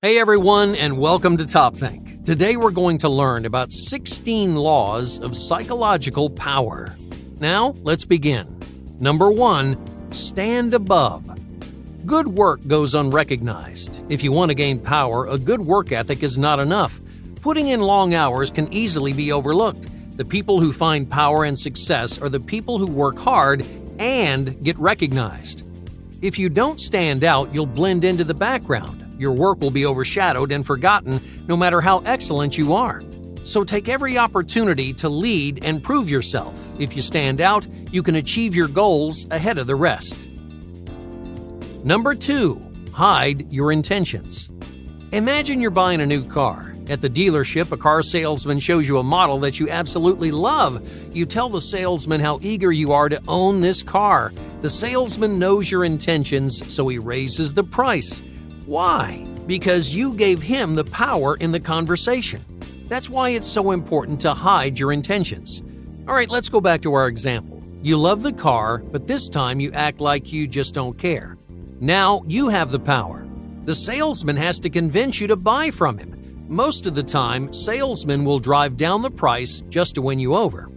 Hey everyone, and welcome to Top Think. Today we're going to learn about 16 laws of psychological power. Now, let's begin. Number 1, stand above. Good work goes unrecognized. If you want to gain power, a good work ethic is not enough. Putting in long hours can easily be overlooked. The people who find power and success are the people who work hard and get recognized. If you don't stand out, you'll blend into the background. Your work will be overshadowed and forgotten no matter how excellent you are. So take every opportunity to lead and prove yourself. If you stand out, you can achieve your goals ahead of the rest. Number 2, hide your intentions. Imagine you're buying a new car. At the dealership, a car salesman shows you a model that you absolutely love. You tell the salesman how eager you are to own this car. The salesman knows your intentions, so he raises the price. Why? Because you gave him the power in the conversation. That's why it's so important to hide your intentions. All right, let's go back to our example. You love the car, but this time you act like you just don't care. Now you have the power. The salesman has to convince you to buy from him. Most of the time, salesmen will drive down the price just to win you over.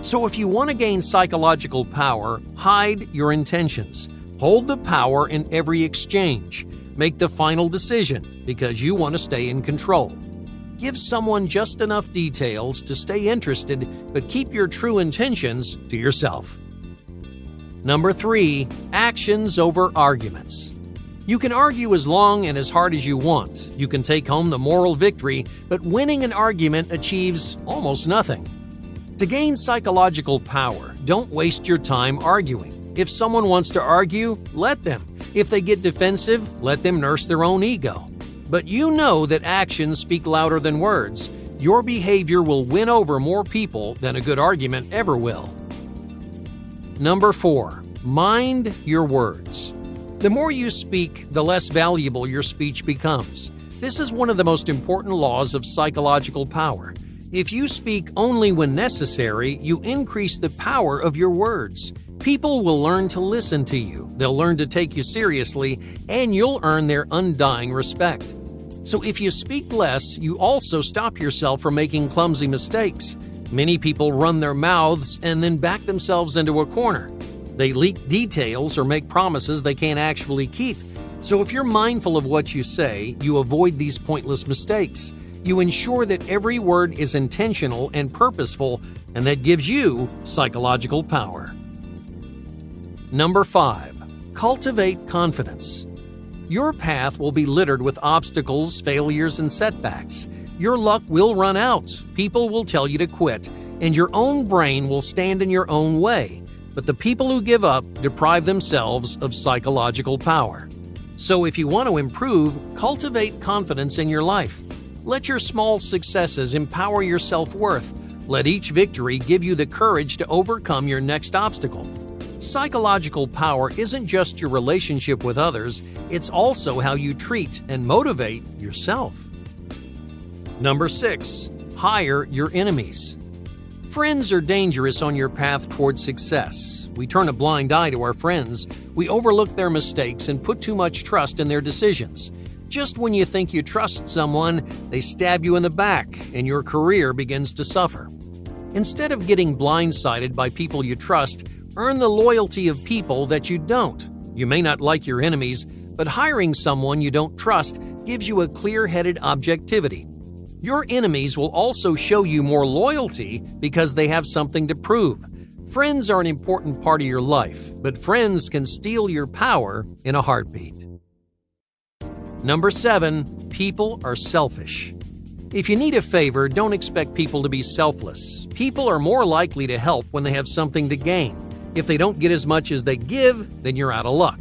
So if you want to gain psychological power, hide your intentions. Hold the power in every exchange. Make the final decision because you want to stay in control. Give someone just enough details to stay interested, but keep your true intentions to yourself. Number 3, actions over arguments. You can argue as long and as hard as you want. You can take home the moral victory, but winning an argument achieves almost nothing. To gain psychological power, don't waste your time arguing. If someone wants to argue, let them. If they get defensive, let them nurse their own ego. But you know that actions speak louder than words. Your behavior will win over more people than a good argument ever will. Number 4, mind your words. The more you speak, the less valuable your speech becomes. This is one of the most important laws of psychological power. If you speak only when necessary, you increase the power of your words. People will learn to listen to you, they'll learn to take you seriously, and you'll earn their undying respect. So if you speak less, you also stop yourself from making clumsy mistakes. Many people run their mouths and then back themselves into a corner. They leak details or make promises they can't actually keep. So if you're mindful of what you say, you avoid these pointless mistakes. You ensure that every word is intentional and purposeful, and that gives you psychological power. Number 5, cultivate confidence. Your path will be littered with obstacles, failures, and setbacks. Your luck will run out, people will tell you to quit, and your own brain will stand in your own way. But the people who give up deprive themselves of psychological power. So if you want to improve, cultivate confidence in your life. Let your small successes empower your self-worth. Let each victory give you the courage to overcome your next obstacle. Psychological power isn't just your relationship with others, it's also how you treat and motivate yourself. Number 6, hire your enemies. Friends are dangerous on your path toward success. We turn a blind eye to our friends. We overlook their mistakes and put too much trust in their decisions. Just when you think you trust someone, they stab you in the back and your career begins to suffer. Instead of getting blindsided by people you trust, earn the loyalty of people that you don't. You may not like your enemies, but hiring someone you don't trust gives you a clear-headed objectivity. Your enemies will also show you more loyalty because they have something to prove. Friends are an important part of your life, but friends can steal your power in a heartbeat. Number 7, people are selfish. If you need a favor, don't expect people to be selfless. People are more likely to help when they have something to gain. If they don't get as much as they give, then you're out of luck.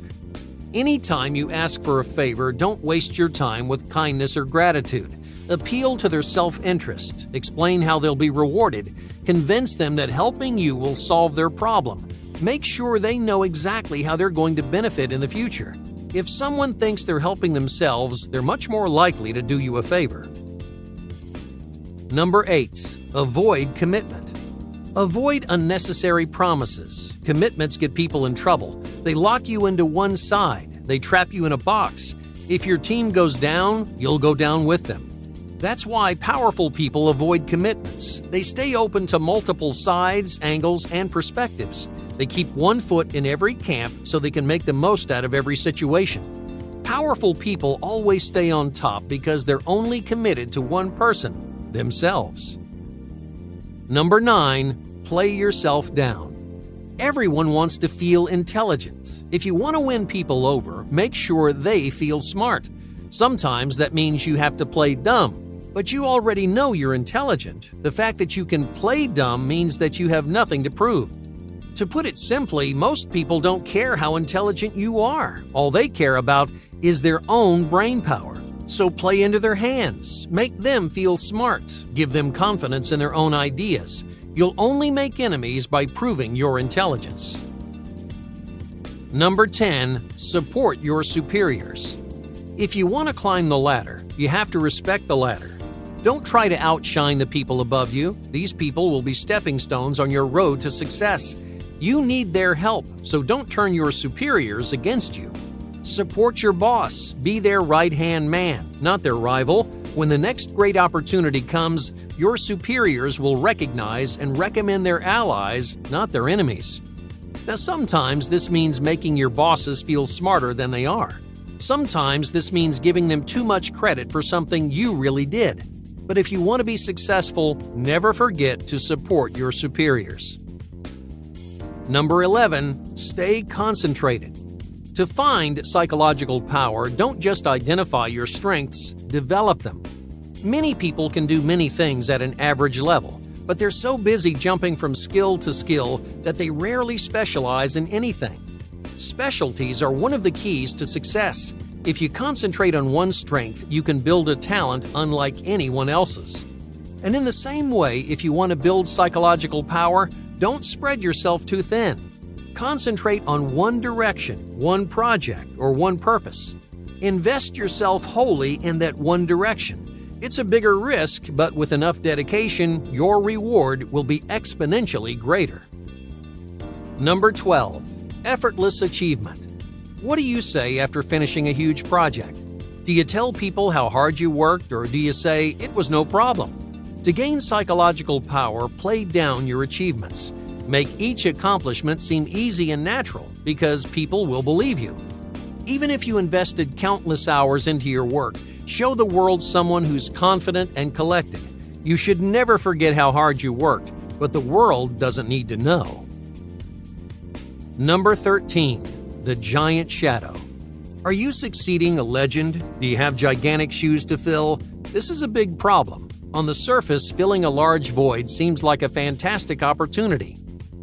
Anytime you ask for a favor, don't waste your time with kindness or gratitude. Appeal to their self-interest. Explain how they'll be rewarded. Convince them that helping you will solve their problem. Make sure they know exactly how they're going to benefit in the future. If someone thinks they're helping themselves, they're much more likely to do you a favor. Number 8, avoid commitment. Avoid unnecessary promises. Commitments get people in trouble. They lock you into one side. They trap you in a box. If your team goes down, you'll go down with them. That's why powerful people avoid commitments. They stay open to multiple sides, angles, and perspectives. They keep one foot in every camp so they can make the most out of every situation. Powerful people always stay on top because they're only committed to one person, themselves. Number 9, play yourself down. Everyone wants to feel intelligent. If you want to win people over, make sure they feel smart. Sometimes that means you have to play dumb, but you already know you're intelligent. The fact that you can play dumb means that you have nothing to prove. To put it simply, most people don't care how intelligent you are. All they care about is their own brain power. So play into their hands. Make them feel smart. Give them confidence in their own ideas. You'll only make enemies by proving your intelligence. Number 10, support your superiors. If you want to climb the ladder, you have to respect the ladder. Don't try to outshine the people above you. These people will be stepping stones on your road to success. You need their help, so don't turn your superiors against you. Support your boss. Be their right-hand man, not their rival. When the next great opportunity comes, your superiors will recognize and recommend their allies, not their enemies. Now, sometimes this means making your bosses feel smarter than they are. Sometimes this means giving them too much credit for something you really did. But if you want to be successful, never forget to support your superiors. Number 11, stay concentrated. To find psychological power, don't just identify your strengths, develop them. Many people can do many things at an average level, but they're so busy jumping from skill to skill that they rarely specialize in anything. Specialties are one of the keys to success. If you concentrate on one strength, you can build a talent unlike anyone else's. And in the same way, if you want to build psychological power, don't spread yourself too thin. Concentrate on one direction, one project, or one purpose. Invest yourself wholly in that one direction. It's a bigger risk, but with enough dedication, your reward will be exponentially greater. Number 12, effortless achievement. What do you say after finishing a huge project? Do you tell people how hard you worked, or do you say it was no problem? To gain psychological power, play down your achievements. Make each accomplishment seem easy and natural because people will believe you. Even if you invested countless hours into your work, show the world someone who's confident and collected. You should never forget how hard you worked, but the world doesn't need to know. Number 13, the giant shadow. Are you succeeding a legend? Do you have gigantic shoes to fill? This is a big problem. On the surface, filling a large void seems like a fantastic opportunity.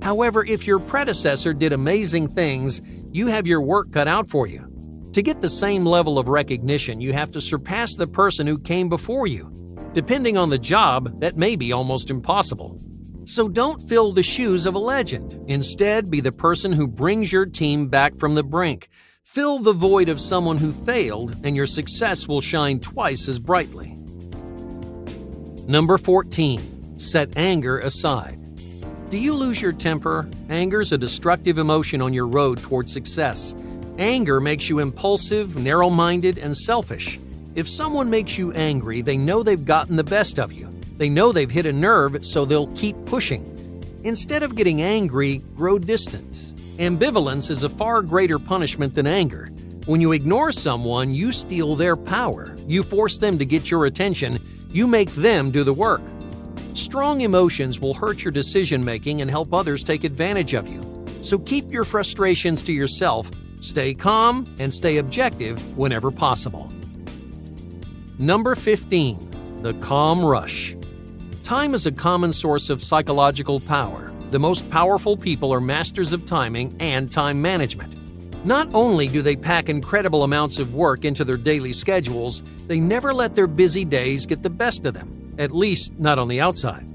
However, if your predecessor did amazing things, you have your work cut out for you. To get the same level of recognition, you have to surpass the person who came before you. Depending on the job, that may be almost impossible. So don't fill the shoes of a legend. Instead, be the person who brings your team back from the brink. Fill the void of someone who failed, and your success will shine twice as brightly. Number 14, set anger aside. Do you lose your temper? Anger's a destructive emotion on your road toward success. Anger makes you impulsive, narrow-minded, and selfish. If someone makes you angry, they know they've gotten the best of you. They know they've hit a nerve, so they'll keep pushing. Instead of getting angry, grow distant. Ambivalence is a far greater punishment than anger. When you ignore someone, you steal their power. You force them to get your attention. You make them do the work. Strong emotions will hurt your decision-making and help others take advantage of you. So keep your frustrations to yourself, stay calm, and stay objective whenever possible. Number 15, the calm rush. Time is a common source of psychological power. The most powerful people are masters of timing and time management. Not only do they pack incredible amounts of work into their daily schedules, they never let their busy days get the best of them, at least not on the outside.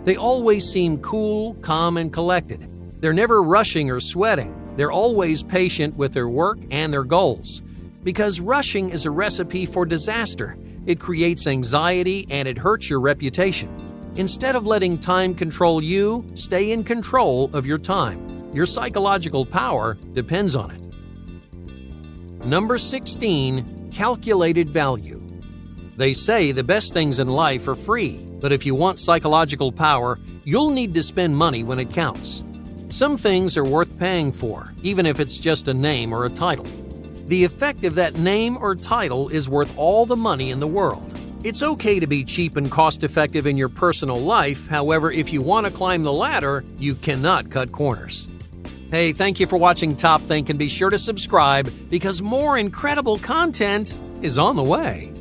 They always seem cool, calm, and collected. They're never rushing or sweating. They're always patient with their work and their goals. Because rushing is a recipe for disaster. It creates anxiety and it hurts your reputation. Instead of letting time control you, stay in control of your time. Your psychological power depends on it. Number 16, calculated value. They say the best things in life are free, but if you want psychological power, you'll need to spend money when it counts. Some things are worth paying for, even if it's just a name or a title. The effect of that name or title is worth all the money in the world. It's okay to be cheap and cost-effective in your personal life. However, if you want to climb the ladder, you cannot cut corners. Hey, thank you for watching Top Think, and be sure to subscribe because more incredible content is on the way.